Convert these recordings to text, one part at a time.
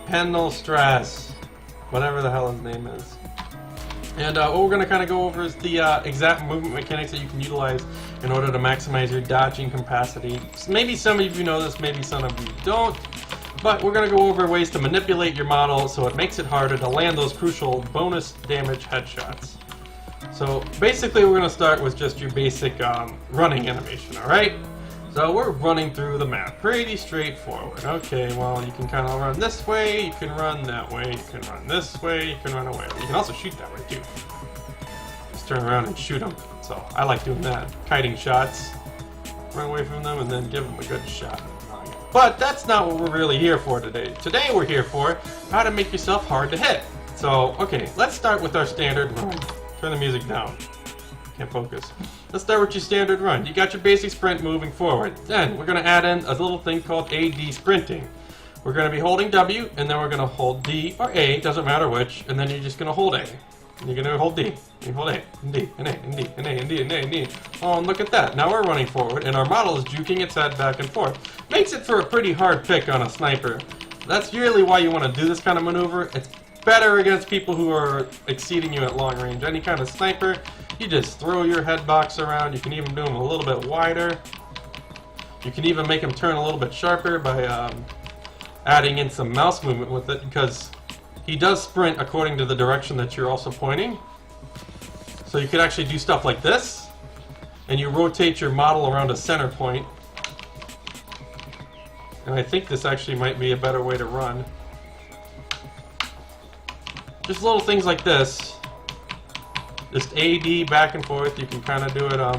Penal Stress, whatever the hell his name is. And what we're going to kind of go over is the exact movement mechanics that you can utilize in order to maximize your dodging capacity. Maybe some of you know this, maybe some of you don't. But we're going to go over ways to manipulate your model so it makes it harder to land those crucial bonus damage headshots. So basically we're going to start with just your basic running animation, alright? So we're running through the map, pretty straightforward. Okay, well you can kind of run this way, you can run that way, you can run this way, you can run away. You can also shoot that way too. Just turn around and shoot them. So I like doing that. Kiting shots, run away from them and then give them a good shot. But that's not what we're really here for today. Today we're here for how to make yourself hard to hit. So, okay, let's start with our standard run. Turn the music down. Can't focus. Let's start with your standard run. You got your basic sprint moving forward. Then we're going to add in a little thing called AD sprinting. We're going to be holding W, and then we're going to hold D or A, doesn't matter which, and then you're just going to hold A. And you're going to hold D, and hold A, and D, and A, and D, and A, and D, and A, and D. Oh, and look at that. Now we're running forward, and our model is juking its head back and forth. Makes it for a pretty hard pick on a sniper. That's really why you want to do this kind of maneuver. It's better against people who are exceeding you at long range. Any kind of sniper, you just throw your head box around. You can even do them a little bit wider. You can even make them turn a little bit sharper by adding in some mouse movement with it, because he does sprint according to the direction that you're also pointing. So you could actually do stuff like this, and you rotate your model around a center point. And I think this actually might be a better way to run. Just little things like this. Just AD back and forth. You can kind of do it, I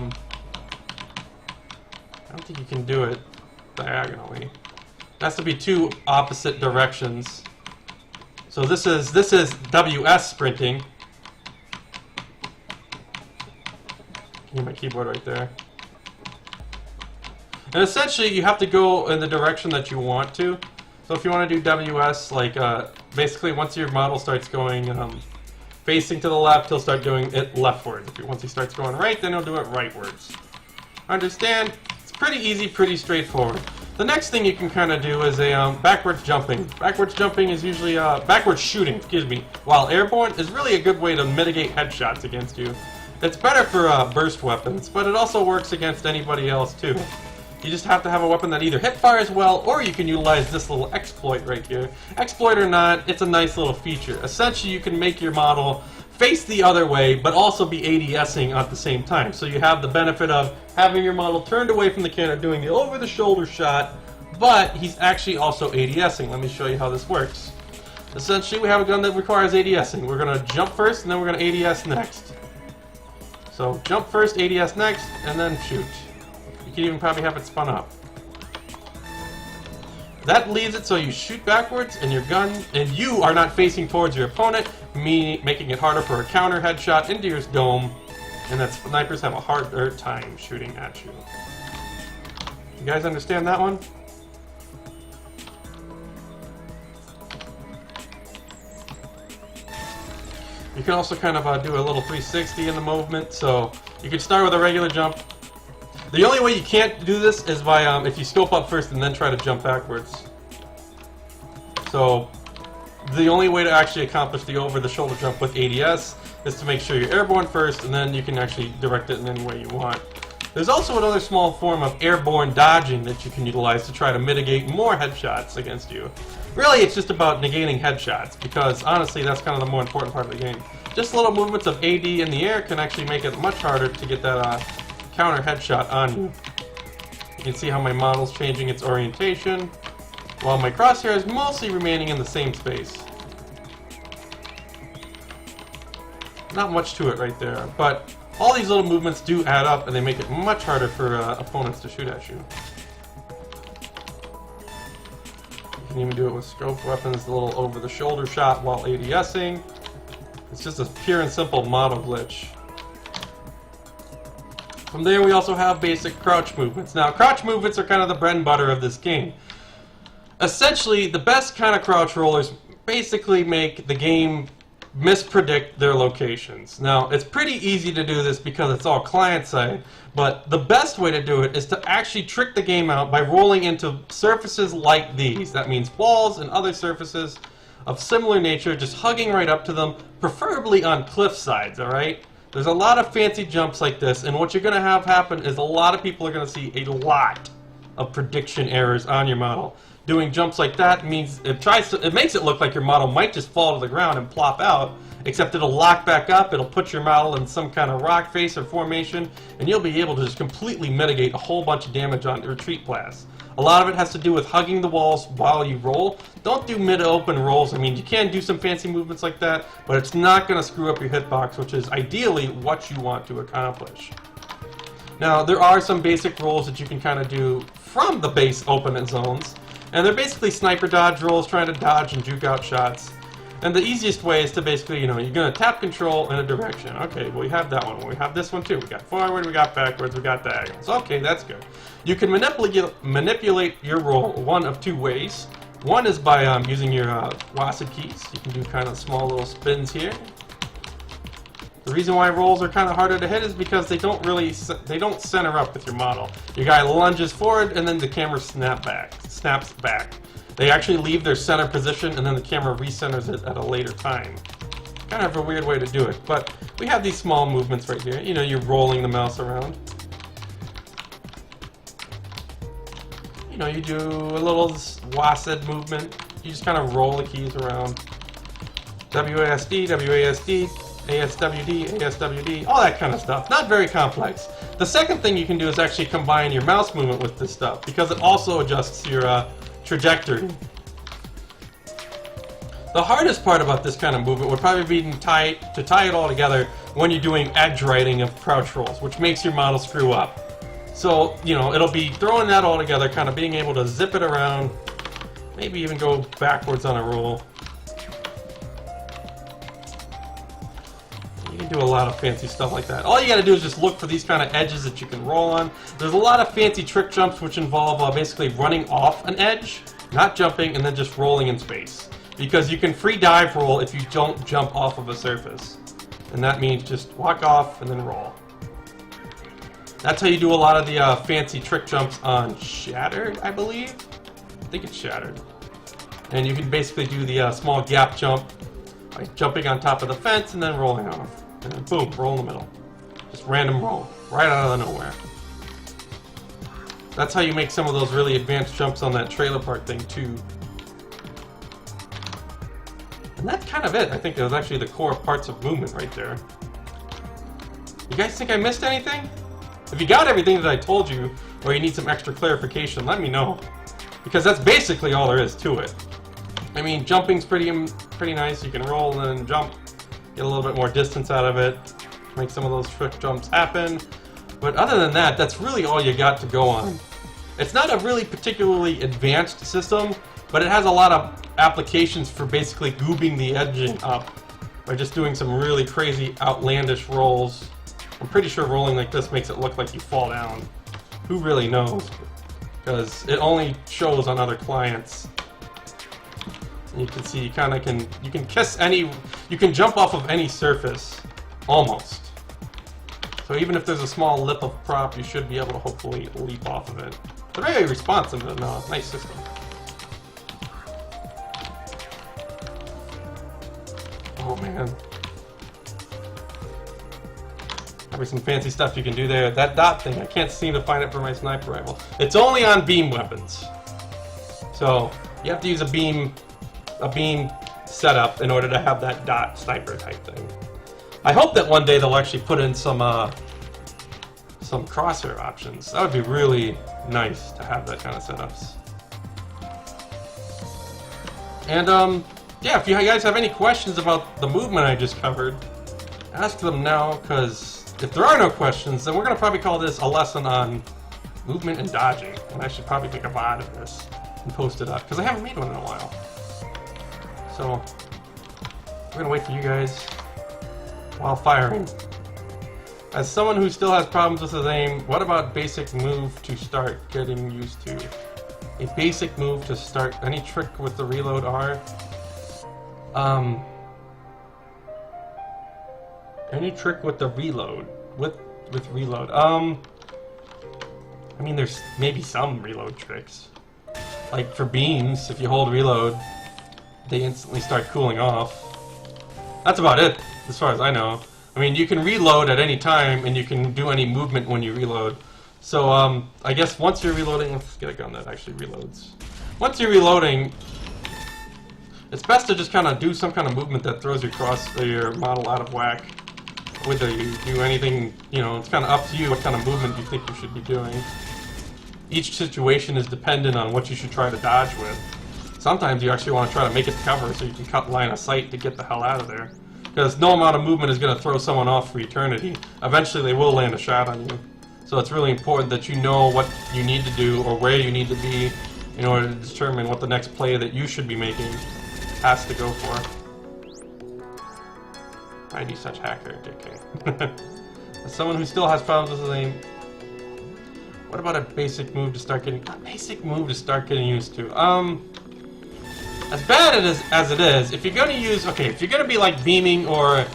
don't think you can do it diagonally. It has to be two opposite directions. So this is WS sprinting. Get my keyboard right there. And essentially you have to go in the direction that you want to. So if you want to do WS, like basically once your model starts going facing to the left, he'll start doing it leftwards. Once he starts going right, then he'll do it rightwards. Understand? It's pretty easy, pretty straightforward. The next thing you can kind of do is a backwards jumping. Backwards jumping is usually backwards shooting, excuse me, while airborne is really a good way to mitigate headshots against you. It's better for burst weapons, but it also works against anybody else too. You just have to have a weapon that either hip fires well, or you can utilize this little exploit right here. Exploit or not, it's a nice little feature. Essentially, you can make your model face the other way, but also be ADSing at the same time. So you have the benefit of having your model turned away from the camera, doing the over-the-shoulder shot, but he's actually also ADSing. Let me show you how this works. Essentially, we have a gun that requires ADSing. We're going to jump first, and then we're going to ADS next. So jump first, ADS next, and then shoot. You can even probably have it spun up. That leaves it so you shoot backwards, and your gun, and you are not facing towards your opponent, making it harder for a counter headshot into your dome, and that snipers have a harder time shooting at you. You guys understand that one? You can also kind of do a little 360 in the movement, so you can start with a regular jump. The only way you can't do this is by if you scope up first and then try to jump backwards. So the only way to actually accomplish the over-the-shoulder jump with ADS is to make sure you're airborne first, and then you can actually direct it in any way you want. There's also another small form of airborne dodging that you can utilize to try to mitigate more headshots against you. Really, it's just about negating headshots, because honestly, that's kind of the more important part of the game. Just little movements of AD in the air can actually make it much harder to get that counter headshot on you. You can see how my model's changing its orientation, while my crosshair is mostly remaining in the same space. Not much to it right there, but all these little movements do add up, and they make it much harder for opponents to shoot at you. You can even do it with scope weapons, the little over-the-shoulder shot while ADSing. It's just a pure and simple model glitch. From there, we also have basic crouch movements. Now, crouch movements are kind of the bread and butter of this game. Essentially, the best kind of crouch rollers basically make the game mispredict their locations. Now, it's pretty easy to do this because it's all client-side, but the best way to do it is to actually trick the game out by rolling into surfaces like these. That means walls and other surfaces, of similar nature, just hugging right up to them, preferably on cliff sides, alright? There's a lot of fancy jumps like this, and what you're going to have happen is a lot of people are going to see a lot of prediction errors on your model. Doing jumps like that means it makes it look like your model might just fall to the ground and plop out, except it'll lock back up, it'll put your model in some kind of rock face or formation, and you'll be able to just completely mitigate a whole bunch of damage on retreat blasts. A lot of it has to do with hugging the walls while you roll. Don't do mid-open rolls. I mean, you can do some fancy movements like that, but it's not going to screw up your hitbox, which is ideally what you want to accomplish. Now, there are some basic rolls that you can kind of do from the base open zones, and they're basically sniper dodge rolls, trying to dodge and juke out shots. And the easiest way is to basically, you're going to tap control in a direction. Okay, well, we have that one. Well, we have this one too. We got forward, we got backwards, we got diagonals. Okay, that's good. You can manipulate your roll one of two ways. One is by using your WASD keys. You can do kind of small little spins here. The reason why rolls are kind of harder to hit is because they don't center up with your model. Your guy lunges forward and then the camera snaps back. They actually leave their center position and then the camera recenters it at a later time. Kind of a weird way to do it, but we have these small movements right here. You're rolling the mouse around. You do a little WASD movement. You just kind of roll the keys around. WASD, WASD, ASWD, ASWD, all that kind of stuff. Not very complex. The second thing you can do is actually combine your mouse movement with this stuff, because it also adjusts your trajectory. The hardest part about this kind of movement would probably be to tie it all together when you're doing edge writing of crouch rolls, which makes your model screw up. So, it'll be throwing that all together, kind of being able to zip it around, maybe even go backwards on a roll. You can do a lot of fancy stuff like that. All you gotta do is just look for these kind of edges that you can roll on. There's a lot of fancy trick jumps which involve basically running off an edge, not jumping, and then just rolling in space. Because you can free dive roll if you don't jump off of a surface. And that means just walk off and then roll. That's how you do a lot of the fancy trick jumps on Shattered, I believe. I think it's Shattered. And you can basically do the small gap jump by jumping on top of the fence and then rolling off. And then boom, roll in the middle. Just random roll, right out of nowhere. That's how you make some of those really advanced jumps on that trailer park thing too. And that's kind of it. I think it was actually the core parts of movement right there. You guys think I missed anything? If you got everything that I told you, or you need some extra clarification, let me know. Because that's basically all there is to it. I mean, jumping's pretty nice. You can roll and jump, get a little bit more distance out of it, make some of those trick jumps happen. But other than that, that's really all you got to go on. It's not a really particularly advanced system, but it has a lot of applications for basically goobing the edging up by just doing some really crazy, outlandish rolls. I'm pretty sure rolling like this makes it look like you fall down. Who really knows? Because it only shows on other clients. And you can see you kind of you can jump off of any surface, almost. So even if there's a small lip of prop, you should be able to hopefully leap off of it. It's a very responsive and nice system. Oh man. Probably some fancy stuff you can do there. That dot thing, I can't seem to find it for my sniper rifle. It's only on beam weapons. So you have to use a beam setup in order to have that dot sniper type thing. I hope that one day they'll actually put in some crosshair options. That would be really nice to have that kind of setups. And yeah, if you guys have any questions about the movement I just covered, ask them now, because if there are no questions, then we're going to probably call this a lesson on movement and dodging. And I should probably make a VOD of this and post it up, because I haven't made one in a while. So, we're going to wait for you guys while firing. As someone who still has problems with his aim, what about basic move to start getting used to? A basic move to start any trick with the reload R? Any trick with the reload? With reload? I mean, there's maybe some reload tricks. Like for beams, if you hold reload, they instantly start cooling off. That's about it, as far as I know. I mean, you can reload at any time, and you can do any movement when you reload. So, I guess once you're reloading... Let's get a gun that actually reloads. Once you're reloading, it's best to just kind of do some kind of movement that throws your model out of whack. Whether you do anything, you know, it's kind of up to you what kind of movement you think you should be doing. Each situation is dependent on what you should try to dodge with. Sometimes you actually want to try to make it to cover so you can cut line of sight to get the hell out of there. Because no amount of movement is going to throw someone off for eternity. Eventually they will land a shot on you. So it's really important that you know what you need to do or where you need to be in order to determine what the next play that you should be making has to go for. I do such hacker, JK. As someone who still has problems with the name, what about a basic move to start getting used to? As bad as it is, if you're gonna use, if you're gonna be like beaming or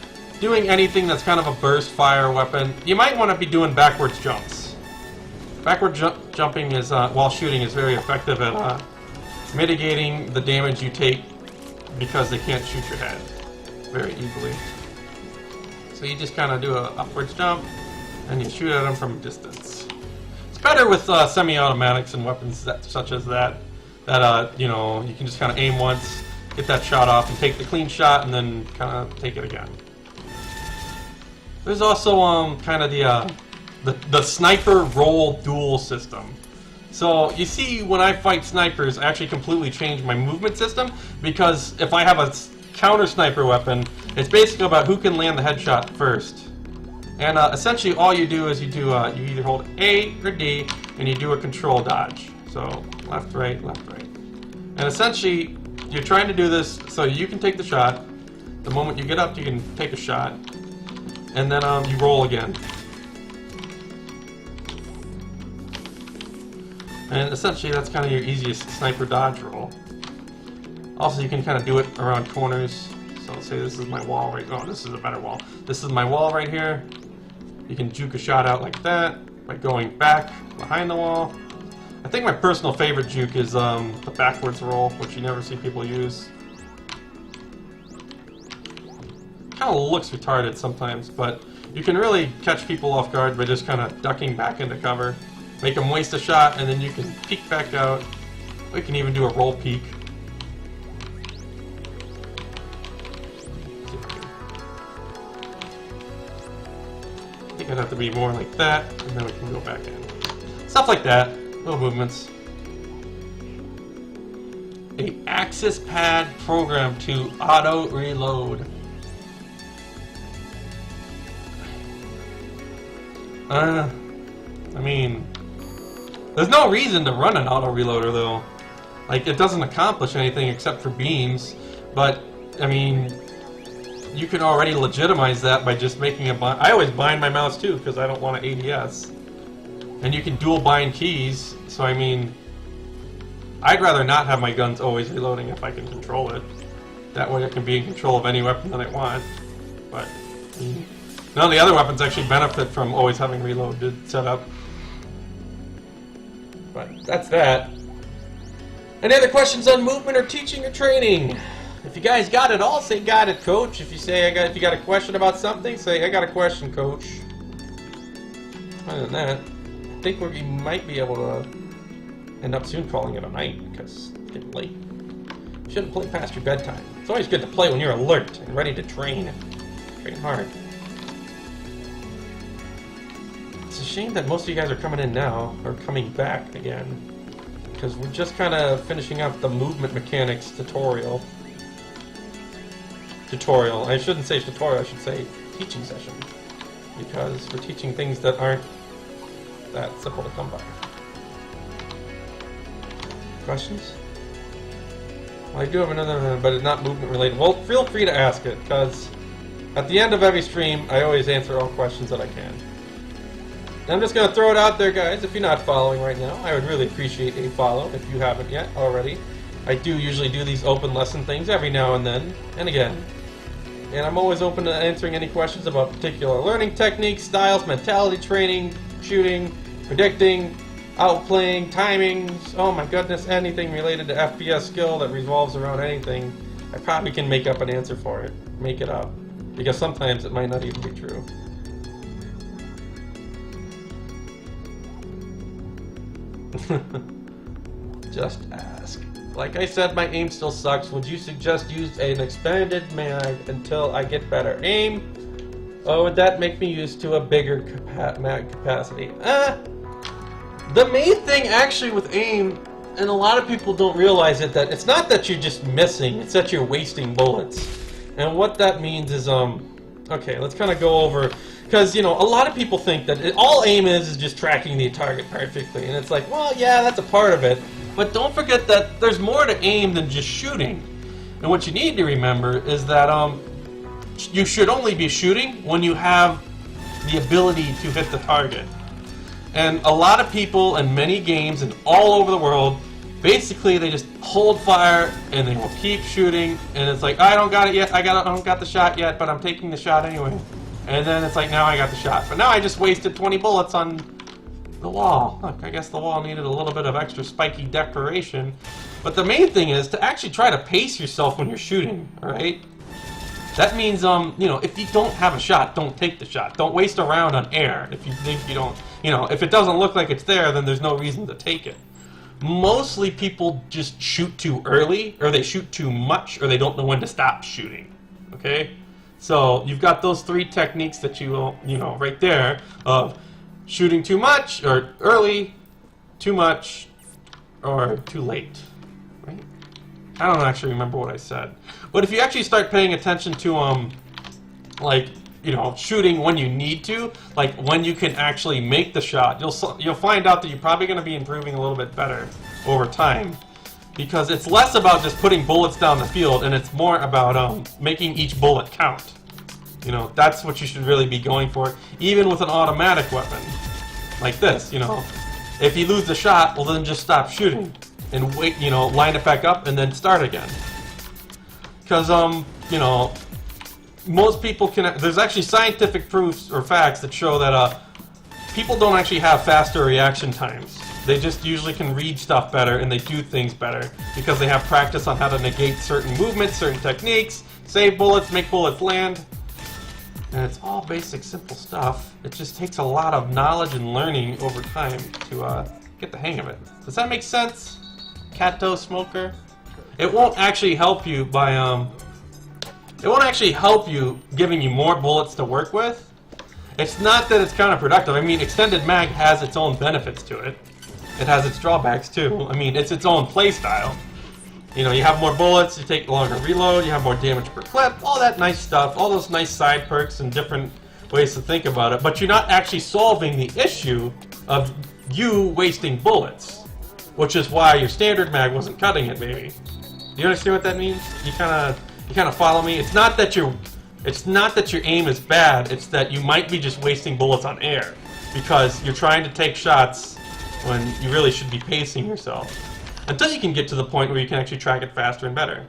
doing anything that's kind of a burst fire weapon, you might want to be doing backwards jumps. Backward jumping is while shooting is very effective at mitigating the damage you take because they can't shoot your head very easily. So you just kind of do an upwards jump and you shoot at them from a distance. It's better with semi-automatics and weapons such as that. You know, you can just kind of aim once, get that shot off, and take the clean shot, and then kind of take it again. There's also kind of the sniper roll duel system. So you see, when I fight snipers, I actually completely change my movement system because if I have a counter sniper weapon, it's basically about who can land the headshot first. And essentially, all you do is you either hold A or D, and you do a control dodge. So left, right, left, right. And essentially, you're trying to do this so you can take the shot. The moment you get up, you can take a shot. And then you roll again. And essentially, that's kind of your easiest sniper dodge roll. Also, you can kind of do it around corners. So let's say this is my wall right... Oh, this is a better wall. This is my wall right here. You can juke a shot out like that by going back behind the wall. I think my personal favorite juke is the backwards roll, which you never see people use. Kind of looks retarded sometimes, but you can really catch people off guard by just kind of ducking back into cover. Make them waste a shot, and then you can peek back out. Or you can even do a roll peek. I think I'd have to be more like that, and then we can go back in. Stuff like that. Little movements. A Axis pad program to auto reload. I mean, there's no reason to run an auto reloader though. Like, it doesn't accomplish anything except for beams. But I mean, you can already legitimize that by just making a bind. I always bind my mouse too because I don't want to ADS. And you can dual bind keys, so I mean, I'd rather not have my guns always reloading if I can control it. That way I can be in control of any weapon that I want. But none of the other weapons actually benefit from always having reloaded set up. But that's that. Any other questions on movement or teaching or training? If you guys got it all, say got it, coach. If you got a question about something, say I got a question, coach. Other than that, I think we might be able to end up soon calling it a night because it's getting late. You shouldn't play past your bedtime. It's always good to play when you're alert and ready to train. Train hard. It's a shame that most of you guys are coming in now, or coming back again, because we're just kind of finishing up the movement mechanics tutorial. I shouldn't say tutorial, I should say teaching session, because we're teaching things that aren't that simple to come by. Questions? Well, I do have another one, but it's not movement related. Well, feel free to ask it, because at the end of every stream, I always answer all questions that I can. I'm just going to throw it out there, guys. If you're not following right now, I would really appreciate a follow if you haven't yet already. I do usually do these open lesson things every now and then, and again. And I'm always open to answering any questions about particular learning techniques, styles, mentality training, shooting, predicting, outplaying, timings, oh my goodness, anything related to FPS skill that revolves around anything. I probably can make up an answer for it. Make it up. Because sometimes it might not even be true. Just ask. Like I said, my aim still sucks. Would you suggest use an expanded mag until I get better aim? Or would that make me used to a bigger mag capacity? The main thing actually with aim, and a lot of people don't realize it, that it's not that you're just missing, it's that you're wasting bullets. And what that means is, okay, let's kind of go over, because, you know, a lot of people think that all aim is just tracking the target perfectly, and it's like, well, yeah, that's a part of it, but don't forget that there's more to aim than just shooting. And what you need to remember is that, you should only be shooting when you have the ability to hit the target. And a lot of people in many games and all over the world, basically they just hold fire and they will keep shooting, and it's like, I don't got it yet, I don't got the shot yet, but I'm taking the shot anyway. And then it's like, now I got the shot. But now I just wasted 20 bullets on the wall. Look, I guess the wall needed a little bit of extra spiky decoration. But the main thing is to actually try to pace yourself when you're shooting, alright? That means, you know, if you don't have a shot, don't take the shot. Don't waste a round on air if you think you don't, you know, if it doesn't look like it's there, then there's no reason to take it. Mostly people just shoot too early, or they shoot too much, or they don't know when to stop shooting, okay? So, you've got those 3 techniques that you will, you know, right there, of shooting too much, or early, too much, or too late, right? I don't actually remember what I said. But if you actually start paying attention to, like, you know, shooting when you need to, like when you can actually make the shot, you'll find out that you're probably going to be improving a little bit better over time. Because it's less about just putting bullets down the field, and it's more about making each bullet count. You know, that's what you should really be going for, even with an automatic weapon. Like this, you know. If you lose the shot, well then just stop shooting. And wait, you know, line it back up and then start again. Because, you know, most people can... There's actually scientific proofs or facts that show that people don't actually have faster reaction times. They just usually can read stuff better and they do things better because they have practice on how to negate certain movements, certain techniques, save bullets, make bullets land. And it's all basic, simple stuff. It just takes a lot of knowledge and learning over time to get the hang of it. Does that make sense, Cato Smoker? It won't actually help you by, it won't actually help you giving you more bullets to work with. It's not that it's counterproductive. I mean, extended mag has its own benefits to it. It has its drawbacks too. I mean, it's its own playstyle. You know, you have more bullets, you take longer reload, you have more damage per clip, all that nice stuff, all those nice side perks and different ways to think about it, but you're not actually solving the issue of you wasting bullets, which is why your standard mag wasn't cutting it, baby. Do you understand what that means? You kind of follow me? It's not that your aim is bad, it's that you might be just wasting bullets on air because you're trying to take shots when you really should be pacing yourself. Until you can get to the point where you can actually track it faster and better.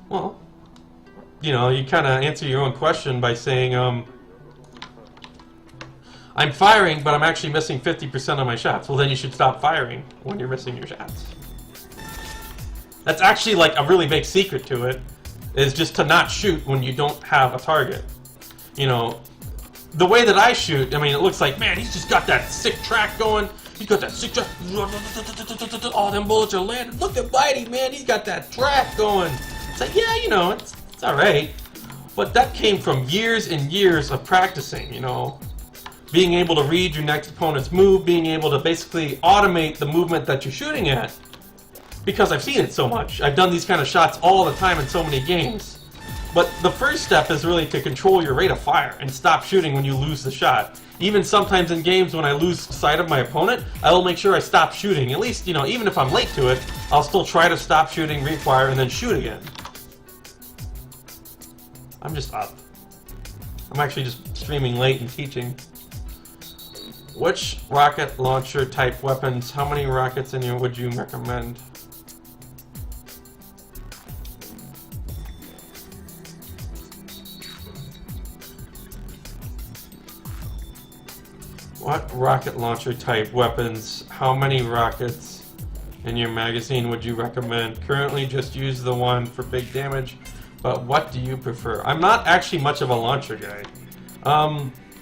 Well, you know, you kind of answer your own question by saying, I'm firing, but I'm actually missing 50% of my shots. Well, then you should stop firing when you're missing your shots. That's actually like a really big secret to it, is just to not shoot when you don't have a target. You know, the way that I shoot, I mean, it looks like, man, he's just got that sick track going. He's got that sick track. All them bullets are landing. Look at Bitey, man. He's got that track going. It's like, yeah, you know, it's alright. But that came from years and years of practicing, you know. Being able to read your next opponent's move, being able to basically automate the movement that you're shooting at. Because I've seen it so much. I've done these kind of shots all the time in so many games. But the first step is really to control your rate of fire and stop shooting when you lose the shot. Even sometimes in games when I lose sight of my opponent, I will make sure I stop shooting. At least, you know, even if I'm late to it, I'll still try to stop shooting, refire, and then shoot again. I'm just up. I'm actually just streaming late and teaching. Which rocket launcher type weapons, how many rockets in you would you recommend? What rocket launcher type weapons, how many rockets in your magazine would you recommend? Currently just use the one for big damage, but what do you prefer? I'm not actually much of a launcher guy.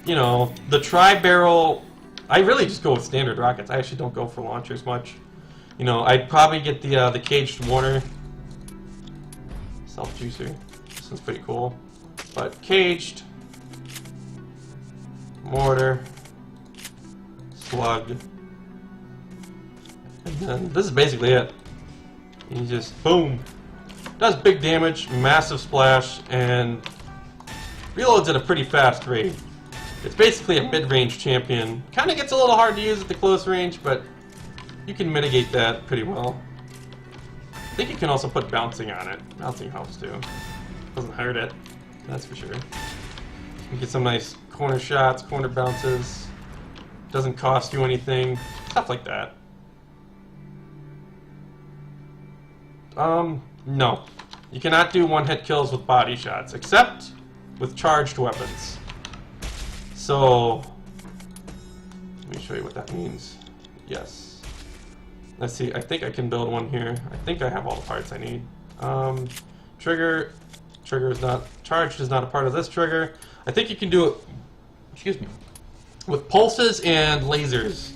You know, the tri-barrel, I really just go with standard rockets. I actually don't go for launchers much. You know, I'd probably get the caged mortar. Self-juicer. This one's pretty cool. But caged, mortar, slug, and then this is basically it. You just, boom. Does big damage, massive splash, and reloads at a pretty fast rate. It's basically a mid-range champion. Kind of gets a little hard to use at the close range, but you can mitigate that pretty well. I think you can also put bouncing on it. Bouncing helps too. Doesn't hurt it, that's for sure. You get some nice corner shots, corner bounces. Doesn't cost you anything. Stuff like that. No. You cannot do one-hit kills with body shots, except with charged weapons. So, let me show you what that means. Yes. Let's see, I think I can build one here. I think I have all the parts I need. Trigger is not, charged is not a part of this trigger. I think you can do it, excuse me, with pulses and lasers.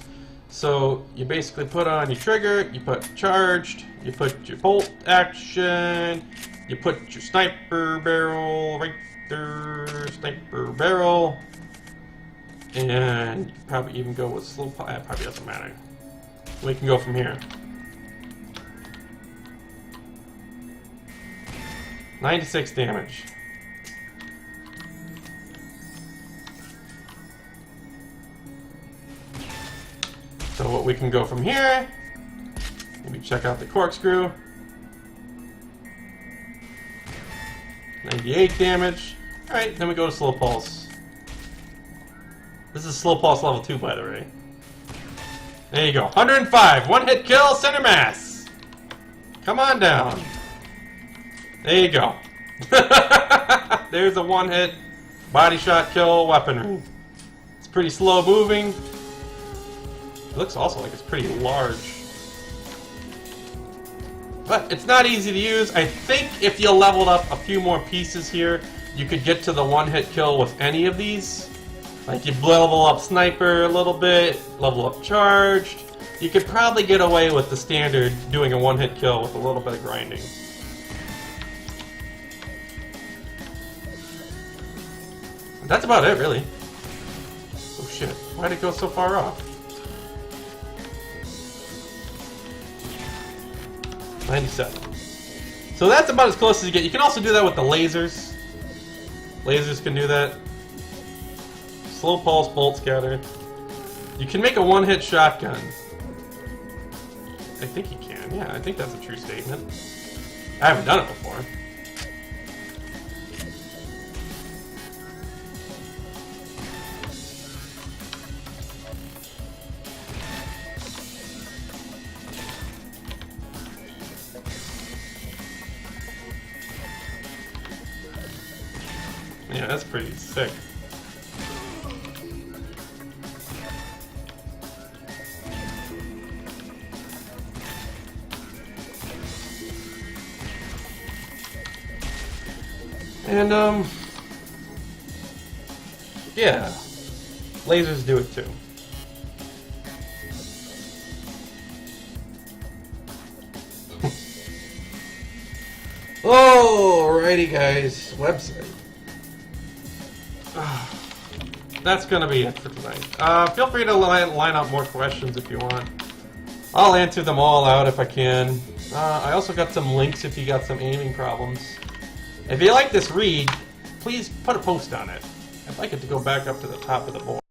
So, you basically put on your trigger, you put charged, you put your bolt action, you put your sniper barrel right there, sniper barrel. And you can probably even go with slow pulse. It probably doesn't matter. We can go from here. 96 damage. So what we can go from here, maybe check out the corkscrew. 98 damage. Alright, then we go to slow pulse. This is slow pulse level 2, by the way. There you go. 105. One hit kill, center mass. Come on down. There you go. There's a one hit body shot kill weaponry. It's pretty slow moving. It looks also like it's pretty large. But it's not easy to use. I think if you leveled up a few more pieces here, you could get to the one hit kill with any of these. Like, you level up sniper a little bit, level up charged. You could probably get away with the standard doing a one-hit kill with a little bit of grinding. That's about it, really. Oh shit, why'd it go so far off? 97. So that's about as close as you get. You can also do that with the lasers. Lasers can do that. Slow pulse, bolt scatter. You can make a one-hit shotgun. I think you can. Yeah, I think that's a true statement. I haven't done it before. Yeah, that's pretty sick. And, yeah, lasers do it too. Alrighty, guys, website. That's gonna be it for tonight. Feel free to line up more questions if you want. I'll answer them all out if I can. I also got some links if you got some aiming problems. If you like this read, please put a post on it. I'd like it to go back up to the top of the board.